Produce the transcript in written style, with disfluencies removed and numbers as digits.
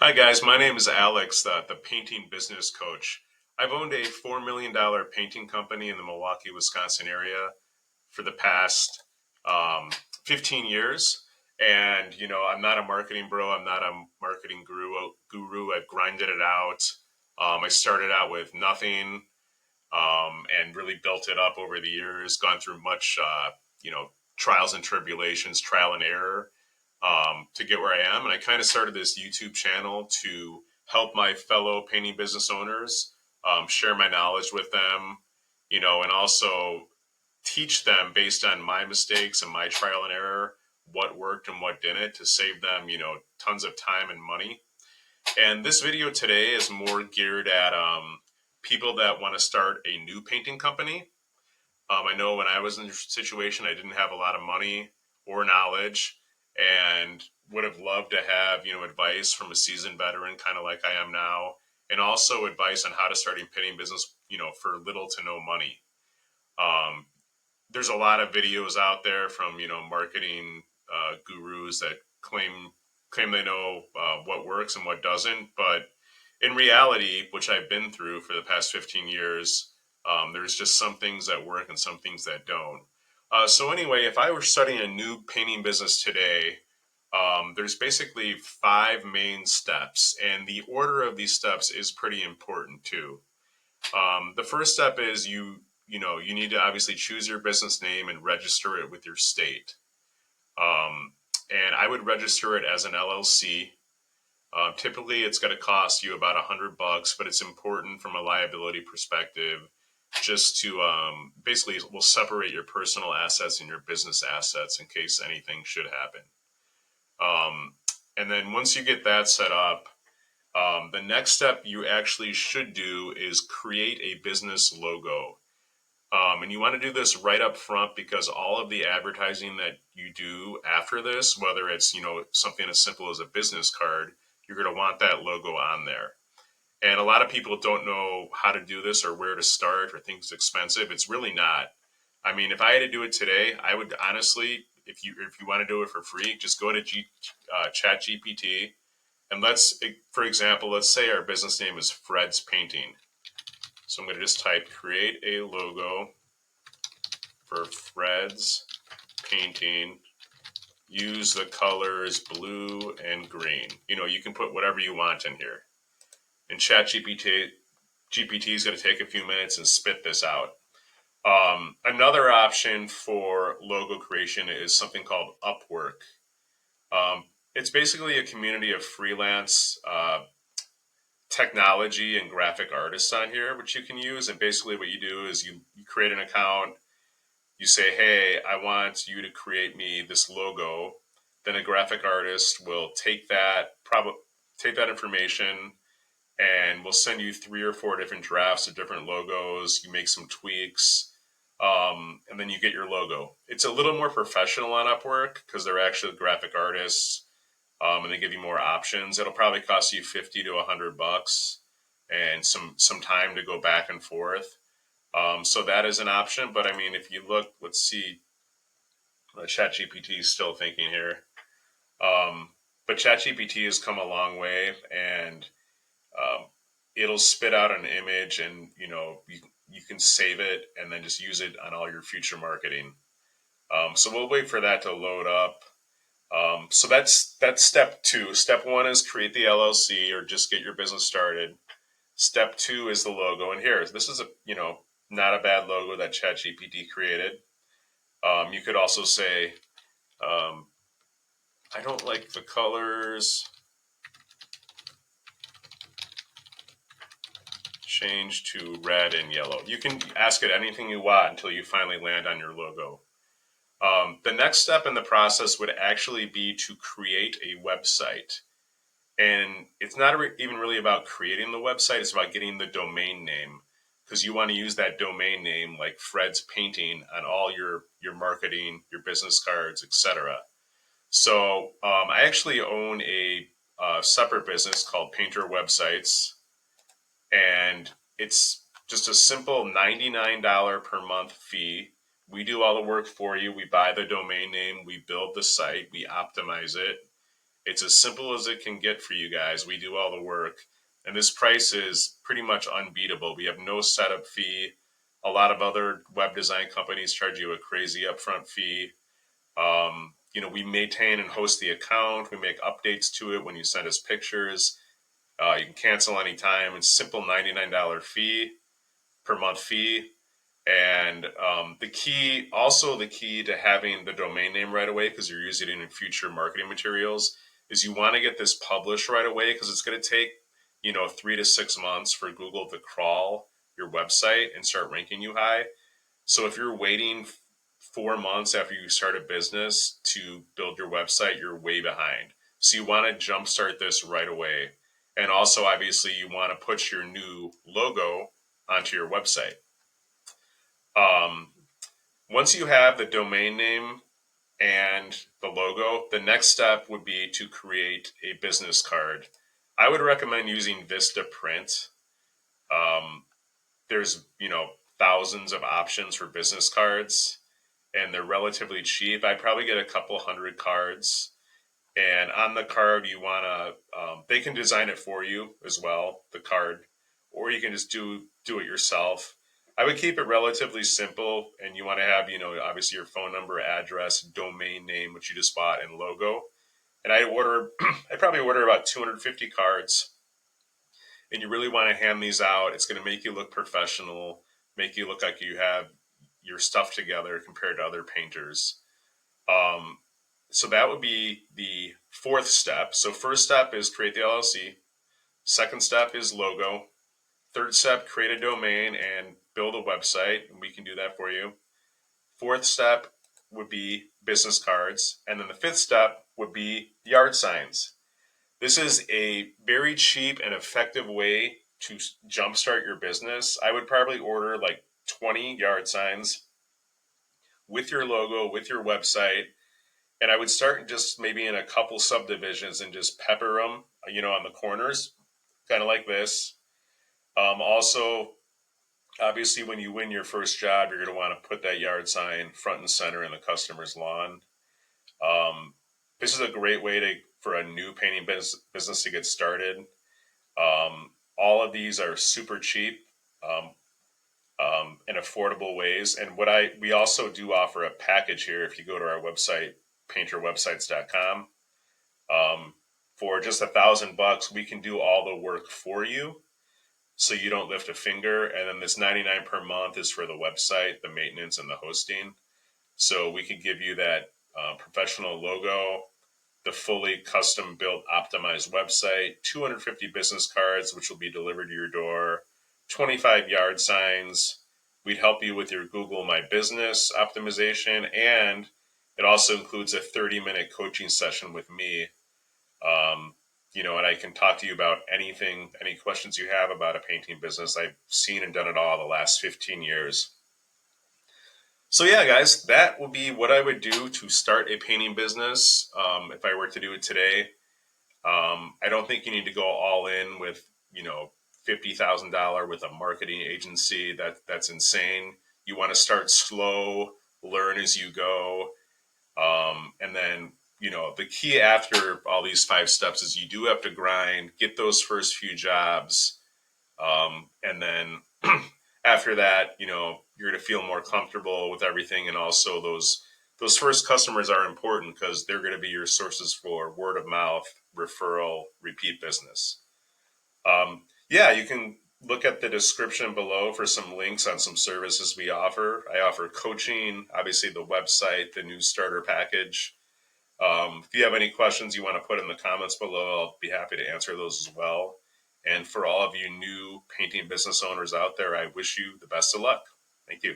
Hi guys, my name is Alex, the painting business coach. I've owned a $4 million painting company in the Milwaukee, Wisconsin area for the past 15 years. And, I'm not a marketing bro. I'm not a marketing guru. I've grinded it out. I started out with nothing and really built it up over the years, gone through much, trials and tribulations, trial and error to get where I am. And I kind of started this YouTube channel to help my fellow painting business owners, share my knowledge with them, and also teach them based on my mistakes and my trial and error what worked and what didn't to save them, tons of time and money. And this video today is more geared at people that want to start a new painting company. I know when I was in this situation, I didn't have a lot of money or knowledge and would have loved to have, advice from a seasoned veteran, kind of like I am now, and also advice on how to start a painting business, for little to no money. Um, there's a lot of videos out there from, marketing gurus that claim they know what works and what doesn't, but in reality, which I've been through for the past 15 years, there's just some things that work and some things that don't. So anyway, if I were starting a new painting business today, there's basically five main steps, and the order of these steps is pretty important too. The first step is you need to obviously choose your business name and register it with your state. Um, and I would register it as an LLC. Typically, it's going to cost you about $100, but it's important from a liability perspective just to basically will separate your personal assets and your business assets in case anything should happen. Um, and then once you get that set up, the next step you actually should do is create a business logo. And you want to do this right up front because all of the advertising that you do after this, whether it's, something as simple as a business card, you're going to want that logo on there. And a lot of people don't know how to do this or where to start or think it's expensive. It's really not. I mean, if I had to do it today, I would honestly, if you want to do it for free, just go to Chat GPT and for example, let's say our business name is Fred's Painting. So I'm going to just type create a logo for Fred's Painting. Use the colors blue and green. You can put whatever you want in here. And GPT is going to take a few minutes and spit this out. Another option for logo creation is something called Upwork. It's basically a community of freelance technology and graphic artists on here, which you can use. And basically, what you do is you create an account. You say, hey, I want you to create me this logo. Then a graphic artist will take that information and we'll send you three or four different drafts of different logos. You make some tweaks, and then you get your logo. It's a little more professional on Upwork because they're actually graphic artists, and they give you more options. It'll probably cost you 50 to $100 and some time to go back and forth. So that is an option. But I mean, if you look, let's see, ChatGPT is still thinking here. But ChatGPT has come a long way, and um, it'll spit out an image, and you can save it and then just use it on all your future marketing. So we'll wait for that to load up. So that's step two. Step one is create the LLC or just get your business started. Step two is the logo, and here this is a not a bad logo that ChatGPT created. You could also say, I don't like the colors. Change to red and yellow. You can ask it anything you want until you finally land on your logo. The next step in the process would actually be to create a website. And it's not even really about creating the website, it's about getting the domain name because you want to use that domain name like Fred's Painting on all your marketing, your business cards, etc. So I actually own a separate business called Painter Websites, and it's just a simple $99 per month fee. We do all the work for you. We buy the domain name, we build the site, we optimize it. It's as simple as it can get for you guys. We do all the work. And this price is pretty much unbeatable. We have no setup fee. A lot of other web design companies charge you a crazy upfront fee. We maintain and host the account. We make updates to it when you send us pictures. You can cancel anytime. It's simple $99 fee per month fee. And the key to having the domain name right away, because you're using it in future marketing materials, is you want to get this published right away, because it's going to take 3 to 6 months for Google to crawl your website and start ranking you high. So if you're waiting 4 months after you start a business to build your website, you're way behind. So you want to jumpstart this right away. And also, obviously, you want to put your new logo onto your website. Once you have the domain name and the logo, the next step would be to create a business card. I would recommend using Vistaprint. There's, thousands of options for business cards, and they're relatively cheap. I'd probably get a couple hundred cards. And on the card, you want to, they can design it for you as well, the card, or you can just do it yourself. I would keep it relatively simple, and you want to have, obviously your phone number, address, domain name, which you just bought, and logo. And I probably order about 250 cards, and you really want to hand these out. It's going to make you look professional, make you look like you have your stuff together compared to other painters. So that would be the fourth step. So first step is create the LLC. Second step is logo. Third step, create a domain and build a website. And we can do that for you. Fourth step would be business cards. And then the fifth step would be yard signs. This is a very cheap and effective way to jumpstart your business. I would probably order like 20 yard signs with your logo, with your website. And I would start just maybe in a couple subdivisions and just pepper them, on the corners, kind of like this. Also, obviously, when you win your first job, you're going to want to put that yard sign front and center in the customer's lawn. This is a great way for a new painting business to get started. All of these are super cheap and affordable ways. And we also do offer a package here. If you go to our website, painterwebsites.com, for just $1,000, we can do all the work for you, so you don't lift a finger. And then this $99 per month is for the website, the maintenance, and the hosting. So we can give you that professional logo, the fully custom built optimized website, 250 business cards, which will be delivered to your door, 25 yard signs. We'd help you with your Google My Business optimization, and it also includes a 30-minute coaching session with me. And I can talk to you about any questions you have about a painting business. I've seen and done it all the last 15 years. So yeah, guys, that would be what I would do to start a painting business. If I were to do it today, I don't think you need to go all in with, $50,000 with a marketing agency. That's insane. You want to start slow, learn as you go. And then, the key after all these 5 steps is you do have to grind, get those first few jobs. And then after that, you're going to feel more comfortable with everything. And also those first customers are important, because they're going to be your sources for word of mouth, referral, repeat business. You can look at the description below for some links on some services we offer. I offer coaching, obviously the website, the new starter package. If you have any questions you want to put in the comments below, I'll be happy to answer those as well. And for all of you new painting business owners out there, I wish you the best of luck. Thank you.